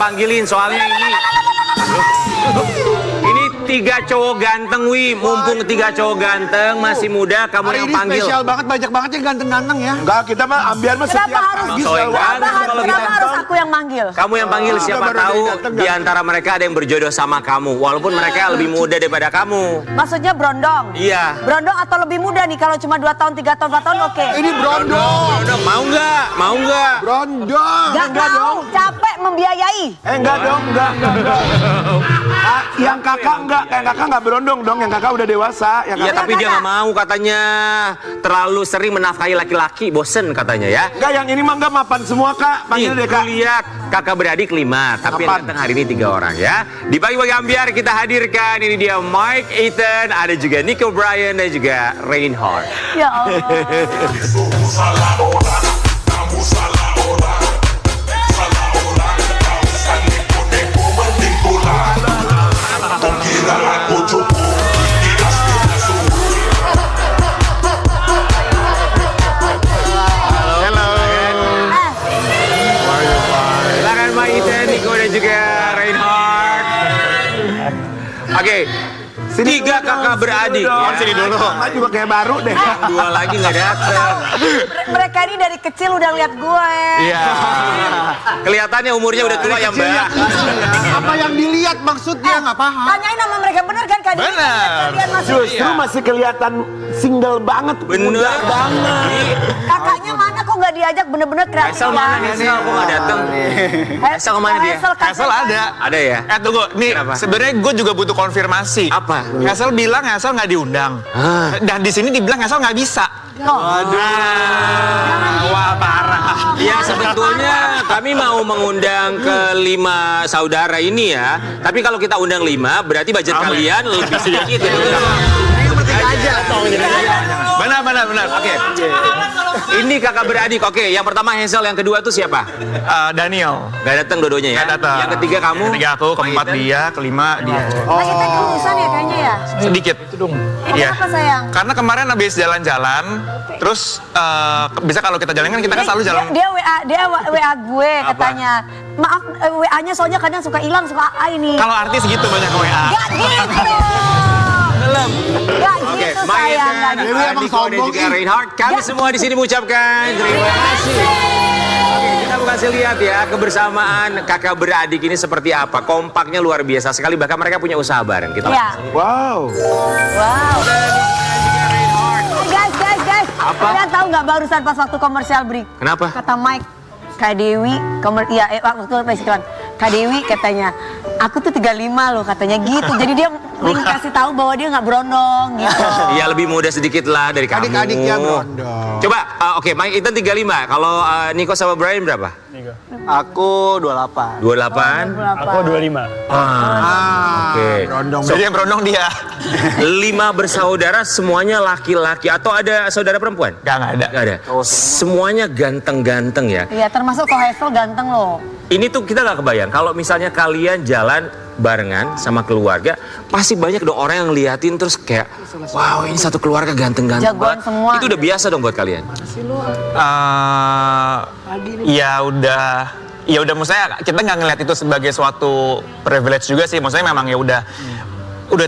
panggilin soalnya ini. Ini 3 cowok ganteng, Wi. Mumpung 3 cowok ganteng, masih muda, kamu Hari yang ini panggil. spesial banget, banyak banget yang ganteng-ganteng ya. Enggak, kita mah ambiar mah Kenapa setiap harus pagi Soalnya selalu ada. kalau kita Kenapa harus aku yang manggil? kamu yang panggil, siapa baru tahu datang, di antara mereka ada yang berjodoh sama kamu, walaupun mereka lebih muda daripada kamu. Maksudnya brondong? Iya. Brondong atau lebih muda nih? Kalau cuma 2 tahun, 3 tahun, 4 tahun oke. Ini brondong. Brondong, mau nggak? Mau nggak? Brondong. Gak mau, capek membiayai. Enggak dong, enggak. Yang kakak enggak berondong dong, yang kakak udah dewasa. Yang Iya, kakak... tapi dia nggak mau katanya. Terlalu sering menafkahi laki-laki, bosen katanya ya. Enggak, yang ini mah enggak mapan semua kak. Panggil Nih, deh kak. lihat kakak beradik 5, tapi yang Kapan? datang hari ini 3 orang ya. Di pagi-pagi ambiar kita hadirkan, ini dia Mike, Ethan, ada juga Nico Bryan dan juga Reinhardt. Ya Allah. Silakan Mike, Ethan, Nico dan juga Reinhardt. Oke, 3 kakak beradik. Ya. Sini dulu. Kakak juga kayak baru deh. 2 lagi nggak datang. Mereka ini dari kecil udah lihat gue. Iya. Kelihatannya umurnya udah tua ya Mbak. Apa yang dilihat maksudnya nggak paham. Tanyain nama mereka bener kan Kak? Bener. Kalian masuk. Justru masih kelihatan single banget. Bener. Muda banget. Kakaknya mana kok nggak diajak bener-bener kreatif Hazel mana Hazel? Kok nggak datang? Hazel kemana dia? Hazel ada. Ada ya? Tunggu, nih Kenapa? sebenarnya gue juga butuh konfirmasi. Apa? Hazel bilang Hazel nggak diundang. Ah. Dan di sini dibilang Hazel nggak bisa. Wah parah. Ya sebetulnya kami mau mengundang ke 5 saudara ini ya. Tapi kalau kita undang 5, berarti budget kalian lebih sedikit ya. Benar. Oke. Ini kakak beradik. Oke, yang pertama Hazel, yang kedua tuh siapa? Daniel. Gak datang dua-duanya ya? Nggak datang. Yang ketiga kamu? Ketiga aku, keempat Ethan? dia, kelima dia. Mas Ethan kelulusan ya kayaknya ya? Sedikit. Ini Iya. kenapa sayang? Karena kemarin habis jalan-jalan, terus bisa kalau kita jalan kan kita kan selalu jalan. Dia WA gue katanya. Maaf WA-nya soalnya kadang suka hilang, suka ini. Kalau artis gitu banyak WA. Gak gitu. Gak Oke, gitu Mike sayang. Ethan, Gak gitu. emang Nico dan sombong, juga ih. Reinhardt. Kami semua di sini mengucapkan terima kasih. Oke, kita mau kasih lihat ya kebersamaan kakak beradik ini seperti apa. Kompaknya luar biasa sekali, bahkan mereka punya usaha bareng. Kita Ya. Wow. Wow. Guys. Apa? Kalian tahu nggak barusan pas waktu komersial break? Kenapa? Kata Mike, Kak Dewi, waktu iklan. Kak Dewi katanya, aku tuh 35 loh katanya gitu. Jadi dia kasih tahu bahwa dia nggak berondong gitu. Iya, lebih muda sedikit lah dari kamu. Adik-adiknya brondong. Coba, oke, Mike Ethan 35. Kalau Nico sama Brian berapa? Aku 28. 28. Aku 25. Oke. Brondong. Jadi yang berondong dia. 5 bersaudara semuanya laki-laki atau ada saudara perempuan? Nggak ada. Nggak ada. Semuanya ganteng-ganteng ya. Iya, termasuk kok Hazel ganteng loh. Ini tuh kita nggak kebayang. Kalau misalnya kalian jalan barengan sama keluarga, pasti banyak dong orang yang liatin terus kayak, wow ini satu keluarga ganteng-ganteng Jagoan banget. semua. Itu udah biasa dong buat kalian. Ya udah maksudnya kita nggak ngeliat itu sebagai suatu privilege juga sih. Maksudnya memang ya udah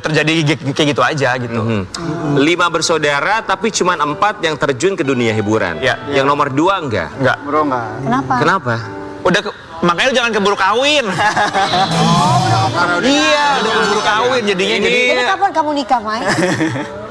terjadi kayak gitu aja gitu. 5 bersaudara tapi cuma 4 yang terjun ke dunia hiburan. Ya. Yang nomor 2 enggak. Enggak. Bro enggak. Kenapa? Kenapa? Makanya lu jangan keburu kawin. Iya, udah keburu kawin jadinya. Ini- Jadi Jadi kapan kamu nikah, Mike?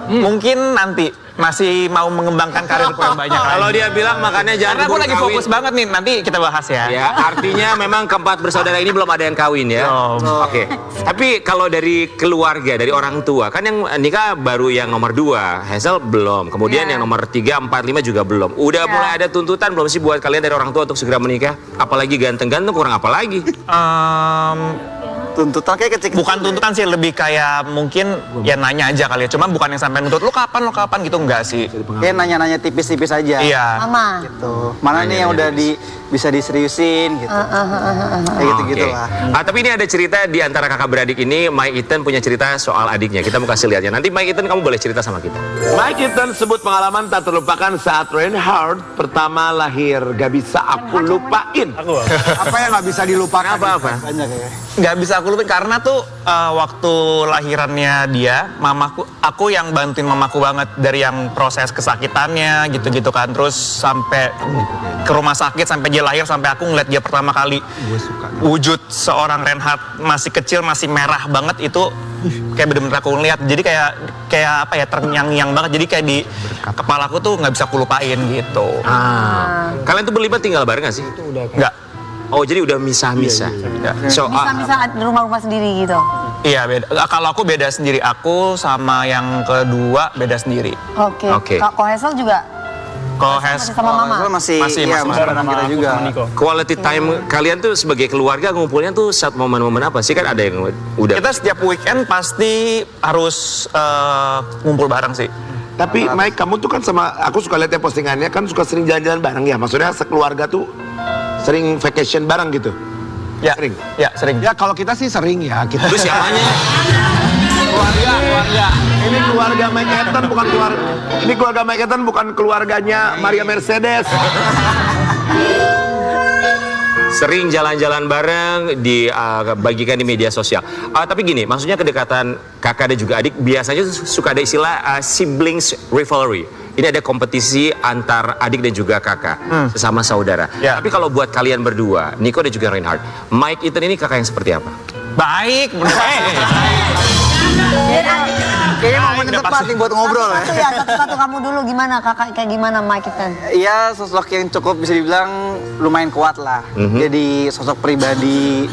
mungkin nanti masih mau mengembangkan karirku yang banyak lagi. Kalau dia bilang makanya jangan Karena aku keburu lagi kawin. fokus banget nih, nanti kita bahas ya. Ya, artinya memang keempat bersaudara ini belum ada yang kawin ya. Belum. Oke. Tapi kalau dari keluarga, dari orang tua, kan yang nikah baru yang nomor 2, Hazel belum. Kemudian Ya. yang nomor 3, 4, 5 juga belum. Udah Ya. mulai ada tuntutan belum sih buat kalian dari orang tua untuk segera menikah? Apalagi ganteng-ganteng kurang apa lagi? tuntutan kayak kecil. Bukan tuntutan sih, lebih kayak mungkin ya nanya aja kali ya. Cuma bukan yang sampai nuntut lo kapan gitu, enggak sih. Kayak nanya-nanya tipis-tipis aja. Iya. Mama. Gitu. Mana nih yang udah bisa diseriusin gitu. Kayak gitu-gitu Oke. lah. Tapi ini ada cerita di antara kakak beradik ini. Mike Ethan punya cerita soal adiknya. Kita mau kasih lihatnya. Nanti Mike Ethan kamu boleh cerita sama kita. Mike Ethan sebut pengalaman tak terlupakan saat Reinhard pertama lahir. Gak bisa aku lupain. Apa yang nggak bisa dilupakan? Apa-apa? Banyak ya. Nggak bisa aku lupain karena tuh waktu lahirannya dia, aku yang bantuin mamaku banget dari yang proses kesakitannya gitu-gitu kan, terus sampai ke rumah sakit, sampai dia lahir, sampai aku ngeliat dia pertama kali wujud seorang Reinhard masih kecil, masih merah banget itu kayak bener-bener aku ngeliat, jadi kayak apa ya, terngiang-ngiang banget, jadi kayak di kepalaku tuh nggak bisa aku lupain gitu. Kalian tuh berlima tinggal bareng gak sih? Nggak. Oh, jadi udah misah-misah. So, Bisa di rumah-rumah sendiri gitu. Iya beda. Kalau aku beda sendiri, aku sama yang kedua beda sendiri. Oke. Oke. Kak Kohesel juga Kalau masih sama mama. Masih Masih bareng kita juga. quality time kalian tuh sebagai keluarga ngumpulnya tuh saat momen-momen apa sih? Kan ada yang udah. kita setiap weekend pasti harus ngumpul bareng sih. Tapi Mike, kamu tuh kan sama, aku suka lihat ya postingannya, kan suka sering jalan-jalan bareng ya. Maksudnya sekeluarga tuh sering vacation bareng gitu. Ya, Sering? ya sering. Ya kalau kita sih sering ya. Kita Terus siapanya? Keluarga. Ini keluarga Mike Ethan bukan keluarga. Ini keluarga Mike Ethan bukan keluarganya Maria Mercedes. Sering jalan-jalan bareng, dibagikan di media sosial. Tapi gini, maksudnya kedekatan kakak dan juga adik biasanya suka ada istilah siblings rivalry. Ini ada kompetisi antar adik dan juga kakak, sesama saudara. Ya. Tapi kalau buat kalian berdua, Nico dan juga Reinhard, Mike Ethan ini kakak yang seperti apa? Baik, Kayaknya momen yang tepat nih buat ngobrol ya. Satu-satu kamu dulu gimana kakak, kayak gimana Mike Ethan? Iya, sosok yang cukup bisa dibilang lumayan kuat lah. Jadi sosok pribadi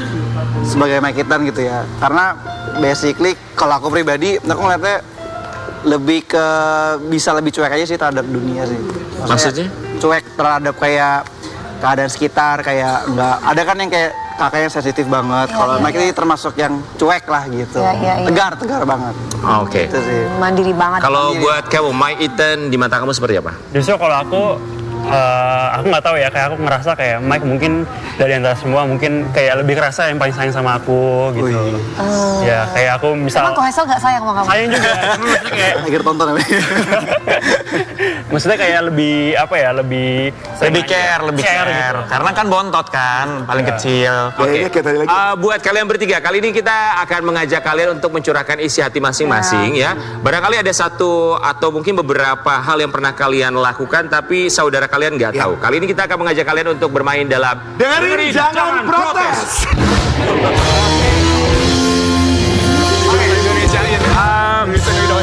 sebagai Mike Ethan gitu ya. Karena basically kalau aku pribadi, aku ngeliatnya lebih ke bisa lebih cuek aja sih terhadap dunia sih. Maksudnya? Cuek terhadap kayak keadaan sekitar, kayak enggak ada kan yang kayak kakaknya sensitif banget. Kalau Mike ini termasuk yang cuek lah gitu. Iya. Tegar banget. Oke. Itu sih. Mandiri banget. Kalau buat kamu, Mike Ethan di mata kamu seperti apa? Justru kalau aku nggak tahu ya, kayak aku ngerasa kayak Mike mungkin dari antara semua mungkin kayak lebih kerasa yang paling sayang sama aku gitu. Ya kayak aku misal Emang Kohesel gak sayang sama kamu? sayang juga, cuma maksudnya kayak Akhir tonton ya. maksudnya kayak lebih apa ya, lebih lebih care. gitu. Karena kan bontot kan, paling kecil. Kayaknya kayak tadi lagi. Buat kalian bertiga, kali ini kita akan mengajak kalian untuk mencurahkan isi hati masing-masing ya. Barangkali ada satu atau mungkin beberapa hal yang pernah kalian lakukan tapi saudara kalian nggak tahu. Kali ini kita akan mengajak kalian untuk bermain dalam Dengerin jangan protes.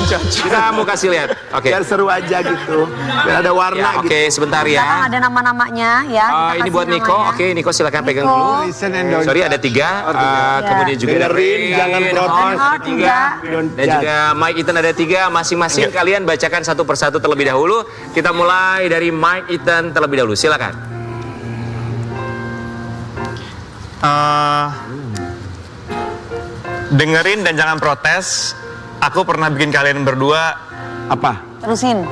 Kita mau kasih lihat. Oke. Biar seru aja gitu. Biar ada warna Ya, oke, gitu. sebentar Sekarang ya. ada nama-namanya ya. kita Ini kasih buat Niko. namanya. Oke, Niko silakan pegang Niko. dulu. listen and don't Sorry, ada 3. Kemudian juga ada Dengerin, jangan protes. Reinhard juga. Dan juga Mike Ethan ada 3. Masing-masing kalian bacakan satu persatu terlebih dahulu. Kita mulai dari Mike Ethan terlebih dahulu. Silakan. Dengerin dan jangan protes. Aku pernah bikin kalian berdua, Apa? Terusin.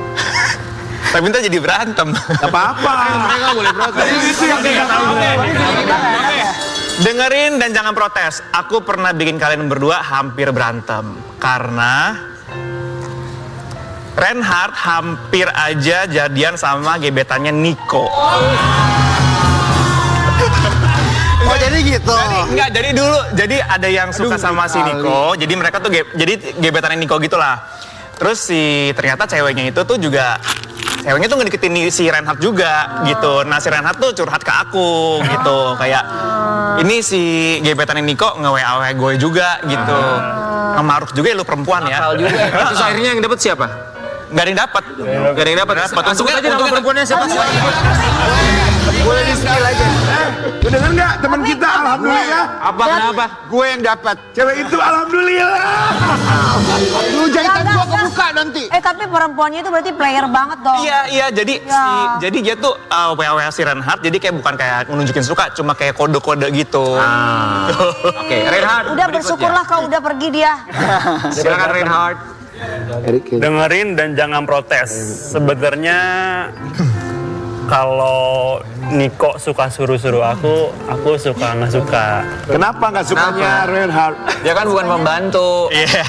tapi ntar jadi berantem. Apa-apa. Mereka boleh protes. Dengerin dan jangan protes. Aku pernah bikin kalian berdua hampir berantem karena Reinhard hampir aja jadian sama gebetannya Nico. Oh jadi gitu. Enggak, jadi ada yang suka sama si Nico. Jadi mereka tuh jadi gebetannya Nico gitulah. Terus ternyata ceweknya itu tuh juga ceweknya tuh ngedeketin si Reinhard juga gitu. Nah si Reinhard tuh curhat ke aku gitu. Kayak ini si gebetannya Nico nge-WA gue juga gitu. Maruk juga ya lu perempuan ya. Terus akhirnya yang dapat siapa? Gak ada yang dapat. Gak ada yang dapat. Langsung aja nama perempuannya siapa? Boleh di skill aja. Lu denger nggak teman kita? Alhamdulillah. Apa kenapa? Gue yang dapat. Cewek itu alhamdulillah. Lu jahitan Enggak, gua ke enggak. muka nanti. Tapi perempuannya itu berarti player banget dong. Iya, jadi Ya. jadi dia tuh WA si Reinhard, jadi kayak bukan kayak nunjukin suka, cuma kayak kode-kode gitu. Oke, Reinhard. Udah berikutnya. bersyukurlah kau udah pergi dia. Silakan Reinhard. Dengerin dan jangan protes. Sebenarnya kalau Niko suka suruh-suruh aku suka nggak suka. Kenapa nggak sukanya Reinhard? Dia kan bukan pembantu. Iya.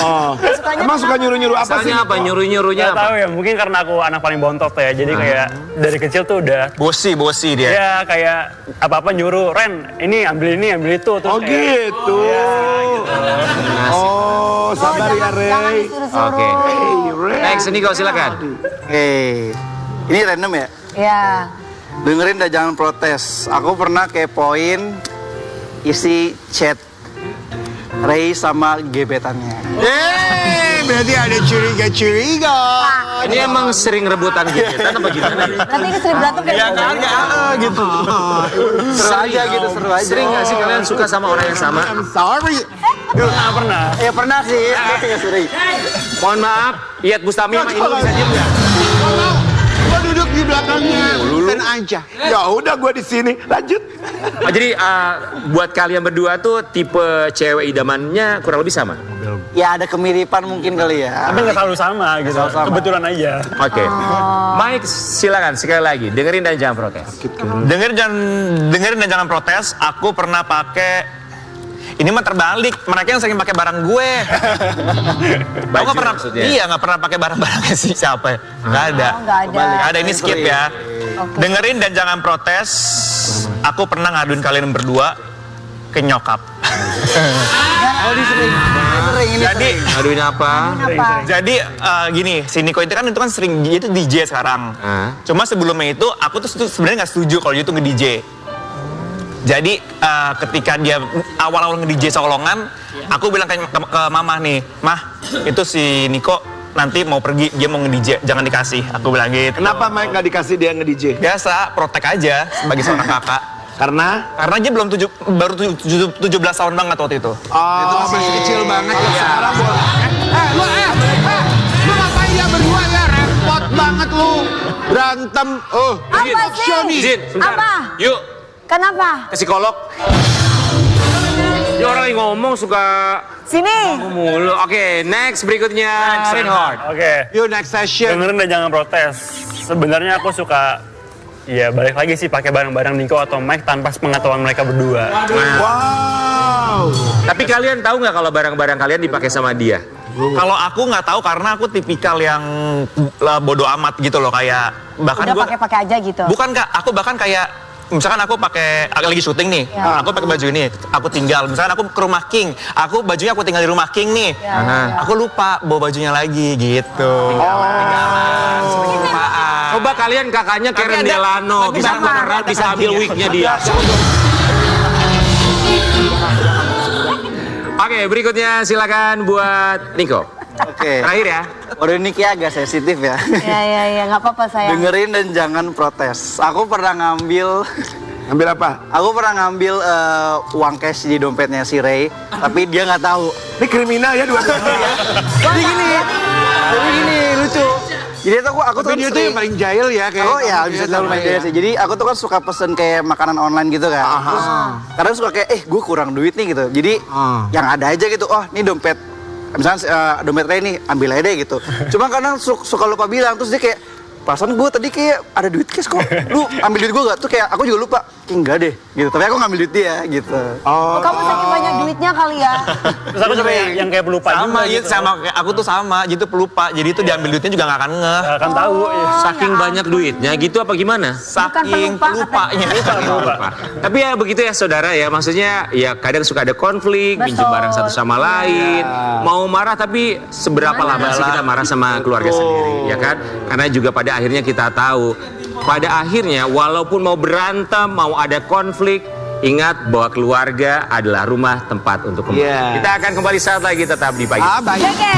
Oh. Emang suka nyuruh-nyuruh apa sih? Misalnya apa? Nyuruh-nyuruhnya Nggak apa? tahu ya, mungkin karena aku anak paling bontot ya. Jadi kayak dari kecil tuh udah Bosi dia. ya kayak apa-apa nyuruh, Ren, ini ambil itu. Terus Oh kayak, gitu. Oh, sabar ya Jangan Rey. disuruh-suruh. Oke. Hey, Rey. Next, Niko silakan. Oke, ini random ya. Ya. Dengerin dan jangan protes. Aku pernah kepoin isi chat Ray sama gebetannya. Berarti ada curiga-curiga. Ini emang sering rebutan gebetan apa gimana? Nanti ini sering berantem kayak gitu. Seru aja gitu, seru aja. Sering nggak sih kalian suka sama orang yang sama? I'm sorry. pernah. Ya pernah sih, sering. Mohon maaf, Iyat Bustami sama Inul bisa diem nggak? Gua duduk di belakangnya. Dan aja. Ya udah gue di sini. Lanjut. Oh, jadi buat kalian berdua tuh tipe cewek idamannya kurang lebih sama? Ya ada kemiripan mungkin kali ya. Tapi nggak selalu sama gitu. Kebetulan aja. Oke. Mike, silakan sekali lagi dengerin dan jangan protes. Dengerin dan jangan protes. Aku pernah pakai. Ini mah terbalik. Mereka yang sering pakai barang gue. Aku Baju nggak pernah. maksudnya? Iya, nggak pernah pakai barang-barangnya sih siapa? Nggak ada. Oh, nggak ada. Nggak ada. Ini skip ya. Oke. Dengerin dan jangan protes. Aku pernah ngaduin kalian berdua ke nyokap. Oh ini sering ini. Jadi, Aduin apa? Apa? jadi gini, si Niko itu kan sering dia itu DJ sekarang. Cuma sebelumnya itu aku tuh sebenarnya nggak setuju kalau dia tuh nge-DJ. Jadi ketika dia awal-awal nge-DJ Solongan, aku bilang ke mama nih, Mah, itu si Niko nanti mau pergi, dia mau nge-DJ, jangan dikasih. Aku bilang gitu. Kenapa Mike nggak dikasih dia nge-DJ? Biasa, protek aja sebagai seorang kakak. Karena Karena dia baru 17 tahun banget waktu itu. Itu masih kecil banget ya. Sekarang boleh. Lu ngapain ya berdua ya? Repot banget lu. Berantem. Apa sih? Zin, sebentar. Apa? Yuk, Kenapa? ke psikolog. Dia orang yang ngomong suka Sini. mulu. Oke, next berikutnya Reinhard. Oke. Yuk next session. Dengerin dan jangan protes. Sebenarnya aku suka ya balik lagi sih pakai barang-barang Niko atau Mike tanpa sepengetahuan mereka berdua. wow. Tapi kalian tahu nggak kalau barang-barang kalian dipakai sama dia? Kalau aku nggak tahu karena aku tipikal yang bodoh amat gitu loh, kayak bahkan Udah gue pakai-pakai aja gitu. bukan Kak, aku bahkan kayak misalkan aku lagi syuting nih, Ya. aku pakai baju ini, aku tinggal. Misalkan aku ke rumah King, bajunya aku tinggal di rumah King nih, Ya, ya. aku lupa bawa bajunya lagi gitu. Tinggalan, kelupaan. Coba kalian kakaknya Karen ada- Delano, tapi bisa sama. beneran bisa ambil wignya dia. Oke, berikutnya silakan buat Niko. Oke. Terakhir ya. Waduh ini kayak agak sensitif ya. Ya, nggak apa-apa sayang. Dengerin dan jangan protes. Aku pernah ngambil Ambil apa? Aku pernah ngambil uang cash di dompetnya si Ray, tapi dia nggak tahu. Ini kriminal ya dua-duanya. Jadi gini, lucu. Jadi aku tuh Tapi dia tuh yang paling jahil ya kayak. Oh ya, bisa selalu main kayak sih. Jadi aku tuh kan suka pesen kayak makanan online gitu kan. Terus kadang suka kayak, gue kurang duit nih gitu. Jadi yang ada aja gitu. Oh, ini dompet. Misalnya dompet Ray nih, ambil aja deh gitu. Cuma kadang suka lupa bilang. Terus dia kayak, perasaan gue tadi kayak ada duit cash kok. Lu ambil duit gue gak? Tuh kayak aku juga lupa. Kayak enggak deh gitu. Tapi aku ngambil duit dia gitu. Oh, kamu saking banyak duitnya kali ya. Terus aku juga yang kayak pelupa Sama, juga gitu. Sama kayak aku tuh sama, gitu pelupa. Jadi itu diambil duitnya juga nggak akan ngeh. Nggak akan tahu ya. Saking banyak duitnya gitu apa gimana? Saking pelupa, pelupanya. Lupa. Tapi ya begitu ya saudara ya, maksudnya ya kadang suka ada konflik, pinjam Betul. barang satu sama lain, mau marah tapi seberapa lama sih kita marah sama keluarga sendiri, ya kan? Karena juga pada akhirnya kita tahu, pada akhirnya walaupun mau berantem, mau ada konflik, ingat bahwa keluarga adalah rumah tempat untuk kembali. Iya. Kita akan kembali saat lagi tetap di pagi. Baik. Oke.